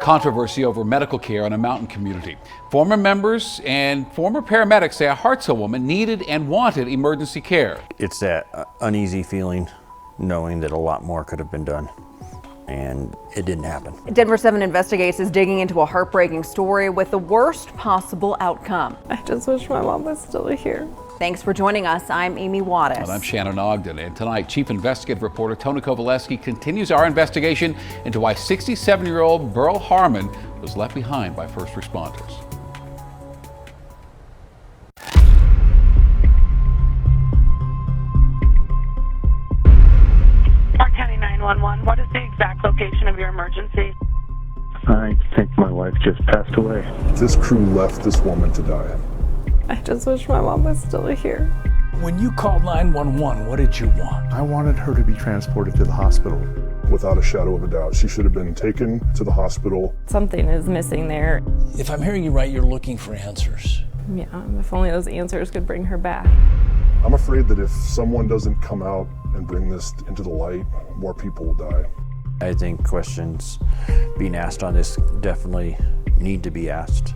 Controversy over medical care in a mountain community. Former members and former paramedics say a Hartselle woman needed and wanted emergency care. It's that uneasy feeling knowing that a lot more could have been done, and it didn't happen. Denver7 Investigates is digging into a heartbreaking story with the worst possible outcome. I just wish my mom was still here. Thanks for joining us. I'm Amy Wattis. And I'm Shannon Ogden. And tonight, Chief Investigative Reporter Tony Kovaleski continues our investigation into why 67-year-old Beryl Harmon was left behind by first responders. Park County 911, what is the exact location of your emergency? I think my wife just passed away. This crew left this woman to die. I just wish my mom was still here. When you called 911, what did you want? I wanted her to be transported to the hospital. Without a shadow of a doubt, she should have been taken to the hospital. Something is missing there. If I'm hearing you right, you're looking for answers. Yeah, if only those answers could bring her back. I'm afraid that if someone doesn't come out and bring this into the light, more people will die. I think questions being asked on this definitely need to be asked.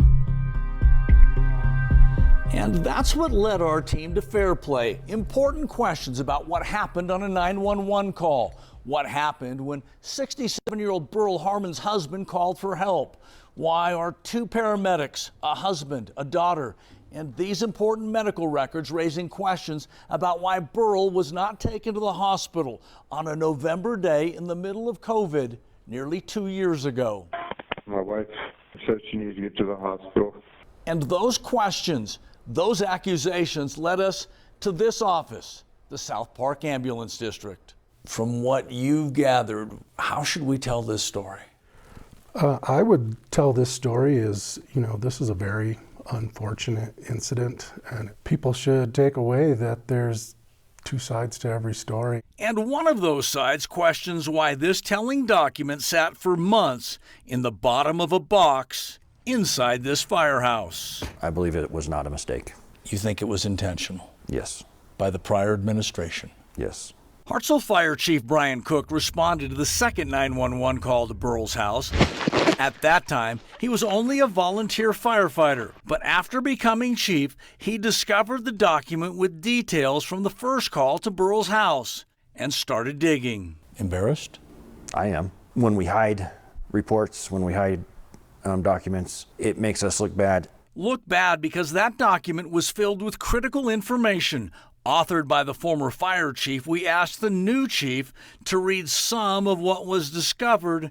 And that's what led our team to Fair Play. Important questions about what happened on a 911 call. What happened when 67-year-old Beryl Harmon's husband called for help? Why are two paramedics, a husband, a daughter, and these important medical records raising questions about why Beryl was not taken to the hospital on a November day in the middle of COVID nearly 2 years ago? My wife said she needed to get to the hospital. And those questions, those accusations led us to this office, the South Park Ambulance District. From what you've gathered, how should we tell this story? I would tell this story as, this is a very unfortunate incident, and people should take away that there's two sides to every story. And one of those sides questions why this telling document sat for months in the bottom of a box inside this firehouse. I believe it was not a mistake. You think it was intentional? Yes. By the prior administration? Yes. Hartselle Fire Chief Brian Cook responded to the second 911 call to Beryl's house. At that time, he was only a volunteer firefighter, but after becoming chief, he discovered the document with details from the first call to Beryl's house and started digging. Embarrassed? I am. When we hide reports, when we hide documents, it makes us look bad. Look bad because that document was filled with critical information. Authored by the former fire chief, we asked the new chief to read some of what was discovered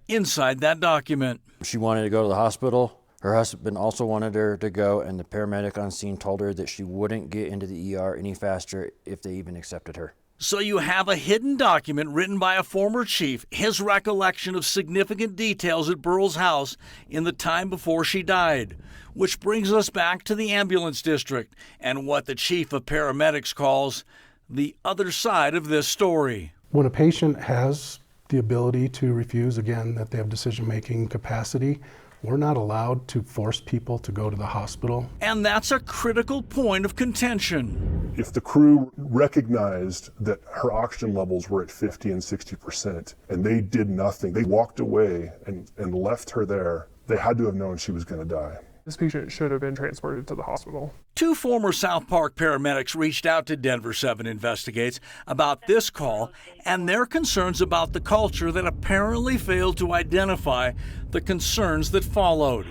inside that document. She wanted to go to the hospital. Her husband also wanted her to go, and the paramedic on scene told her that she wouldn't get into the ER any faster if they even accepted her. So you have a hidden document written by a former chief, his recollection of significant details at Beryl's house in the time before she died. Which brings us back to the ambulance district and what the chief of paramedics calls the other side of this story. When a patient has the ability to refuse, again, that they have decision-making capacity, we're not allowed to force people to go to the hospital. And that's a critical point of contention. If the crew recognized that her oxygen levels were at 50 and 60%, and they did nothing, they walked away and left her there, they had to have known she was going to die. This patient should have been transported to the hospital. Two former South Park paramedics reached out to Denver7 Investigates about this call and their concerns about the culture that apparently failed to identify the concerns that followed.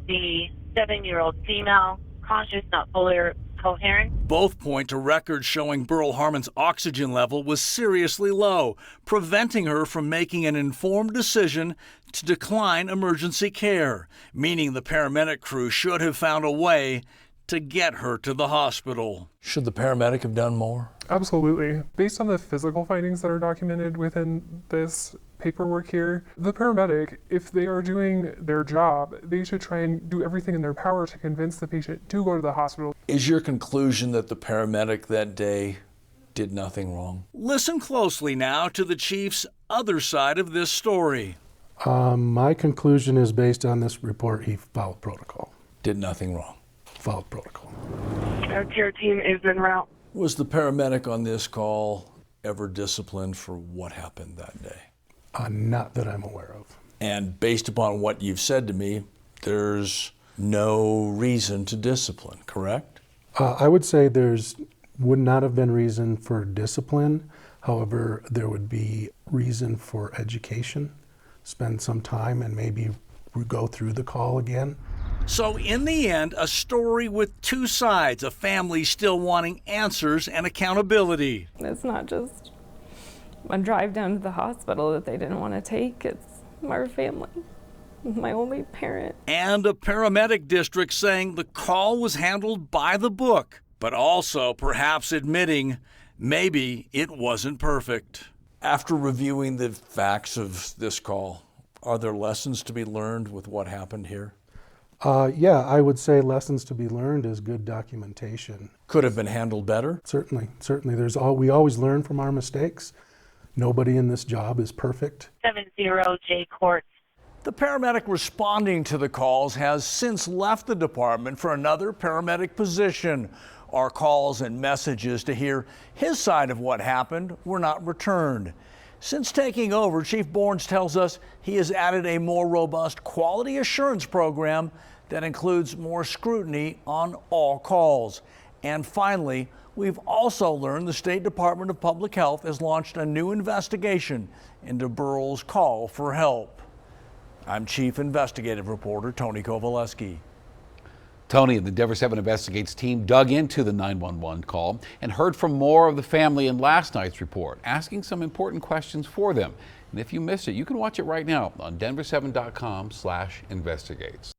67-year-old female, conscious, not fully coherent. Both point to records showing Beryl Harmon's oxygen level was seriously low, preventing her from making an informed decision to decline emergency care, meaning the paramedic crew should have found a way to get her to the hospital. Should the paramedic have done more? Absolutely. Based on the physical findings that are documented within this paperwork here, the paramedic, if they are doing their job, they should try and do everything in their power to convince the patient to go to the hospital. Is your conclusion that the paramedic that day did nothing wrong? Listen closely now to the chief's other side of this story. My conclusion is based on this report, he followed protocol. Did nothing wrong. Followed protocol. Our care team is en route. Was the paramedic on this call ever disciplined for what happened that day? Not that I'm aware of. And based upon what you've said to me, there's no reason to discipline, correct? I would say would not have been reason for discipline. However, there would be reason for education. Spend some time and maybe go through the call again. So in the end, a story with two sides, a family still wanting answers and accountability. It's not just a drive down to the hospital that they didn't want to take. It's our family, my only parent. And a paramedic district saying the call was handled by the book, but also perhaps admitting maybe it wasn't perfect. After reviewing the facts of this call, are there lessons to be learned with what happened here? Yeah, I would say lessons to be learned is good documentation. Could have been handled better? Certainly. We always learn from our mistakes. Nobody in this job is perfect. 70J Court. The paramedic responding to the calls has since left the department for another paramedic position. Our calls and messages to hear his side of what happened were not returned. Since taking over, Chief Borns tells us he has added a more robust quality assurance program that includes more scrutiny on all calls. And finally, we've also learned the State Department of Public Health has launched a new investigation into Beryl's call for help. I'm Chief Investigative Reporter Tony Kovaleski. Tony and the Denver7 Investigates team dug into the 911 call and heard from more of the family in last night's report, asking some important questions for them. And if you missed it, you can watch it right now on Denver7.com/investigates.